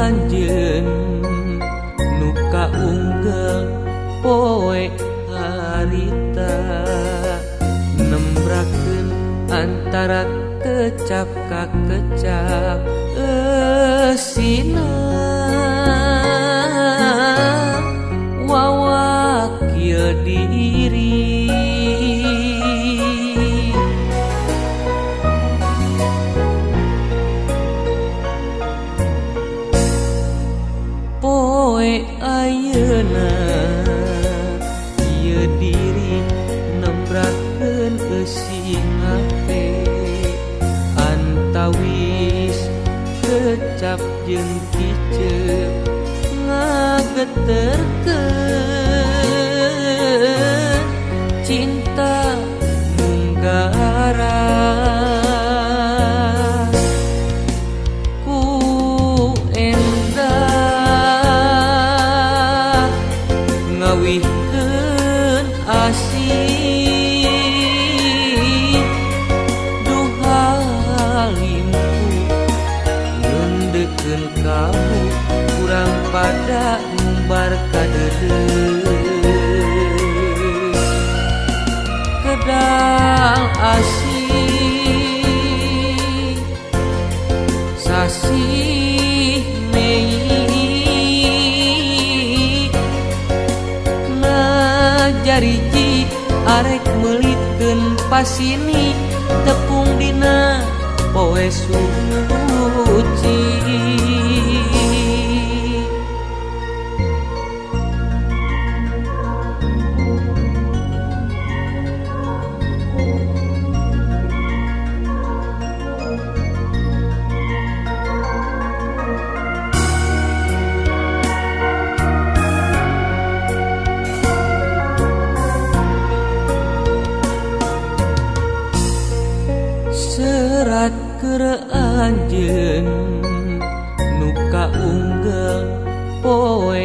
anjeun nuka unggel poe harita nembrakeun antara kecap ka kecap eusina wawakil diri poe ayeuna ieu diri nembrakeun eusing hate antawis kecap jeung kiceu ngageterkeun cinta munggara ku endah ngawihkeun asih duha limpu ngeundekeun kamu kurang pada umbar kadedeung kedal asih sasih Mei najariji arek meulitkeun pasini tepung dina poe suci serat keur anjeun nuka unggel poe